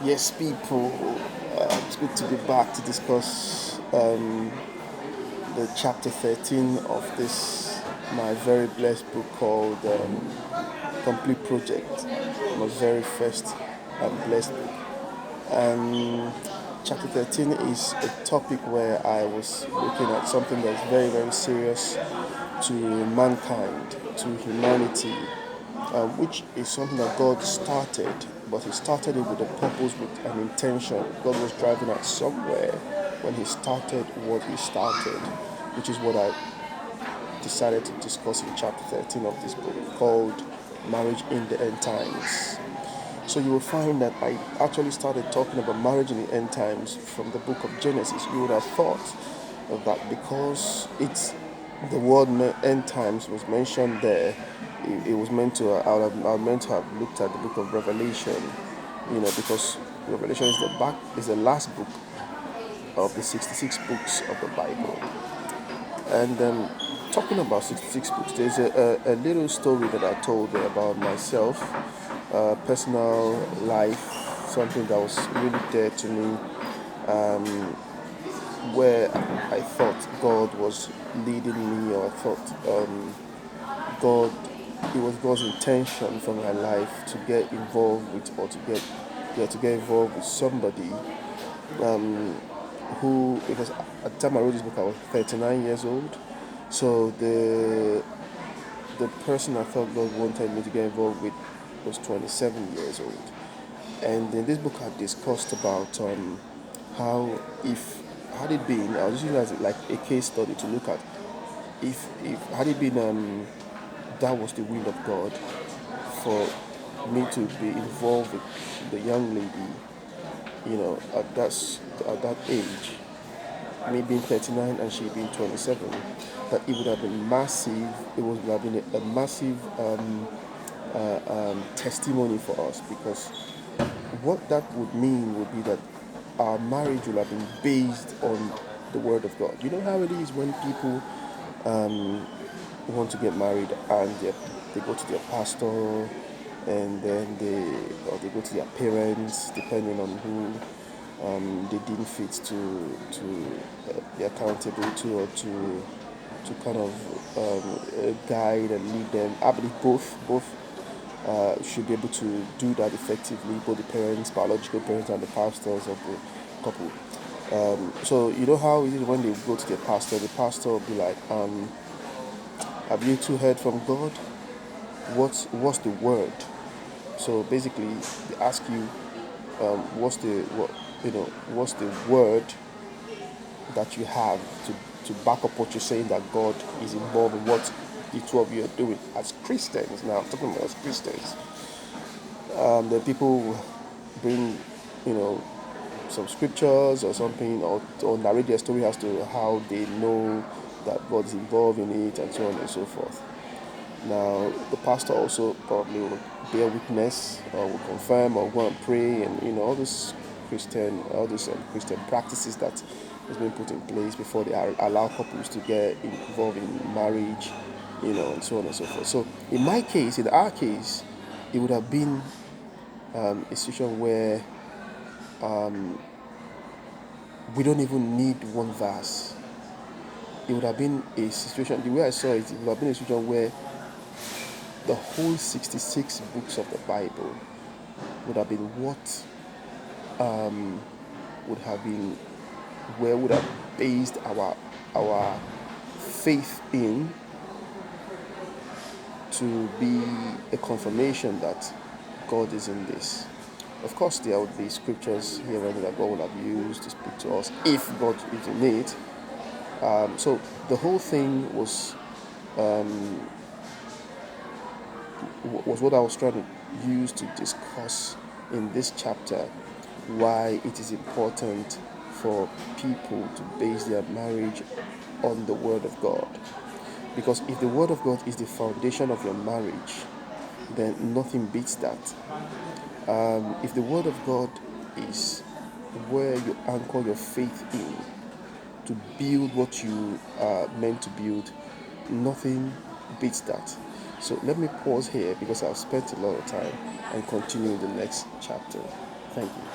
Yes, people, it's good to be back to discuss the chapter 13 of this, my very blessed book called Complete Project, my very first blessed book. And chapter 13 is a topic where I was looking at something that's very, very serious to mankind, to humanity, which is something that God started, but He started it with a purpose, with an intention. God was driving at somewhere when He started what He started, which is what I decided to discuss in chapter 13 of this book called Marriage in the End Times. So you will find that I actually started talking about marriage in the end times from the book of Genesis. You would have thought that because it's the word end times was mentioned there, it was meant to I was meant to have looked at the book of Revelation, because Revelation is the last book of the 66 books of the Bible. And talking about 66 books, there's a little story that I told there about myself, personal life, something that was really dear to me, where I thought God was leading me, or I thought God, it was God's intention for my life to get involved with, or to get involved with somebody who, because at the time I wrote this book, I was 39 years old. So the person I thought God wanted me to get involved with was 27 years old. And in this book, I discussed about how, if had it been, I was using it as like a case study to look at, if had it been that was the will of God for me to be involved with the young lady, at that age, me being 39 and she being 27, that it would have been massive. It would have been a massive testimony for us, because what that would mean would be that our marriage will have been based on the word of God. You know how it is when people want to get married and they go to their pastor, and then they go to their parents, depending on who they deem fit to be accountable to, or to kind of guide and lead them. I believe both should be able to do that effectively, both the parents, biological parents, and the pastors of the couple. So you know how it is when they go to the pastor will be like, have you two heard from God? What's the word? So basically, they ask you, what's the word that you have to back up what you're saying, that God is involved in what the two of you are doing as Christians. Now, I'm talking about as Christians. The people bring, you know, some scriptures or something, or narrate their story as to how they know that God is involved in it, and so on and so forth. Now, the pastor also probably will bear witness, or will confirm, or go and pray, and all these Christian practices that has been put in place before they allow couples to get involved in marriage, and so on and so forth. So, in our case, it would have been a situation where we don't even need one verse. It would have been a situation, the way I saw it, it would have been a situation where the whole 66 books of the Bible would have been what would have been where would have based our faith in, to be a confirmation that God is in this. Of course, there would be scriptures here and there that God would have used to speak to us if God is in it. So the whole thing was what I was trying to use to discuss in this chapter, why it is important for people to base their marriage on the Word of God. Because if the Word of God is the foundation of your marriage, then nothing beats that. If the Word of God is where you anchor your faith in to build what you are meant to build, nothing beats that. So let me pause here, because I've spent a lot of time, and continue in the next chapter. Thank you.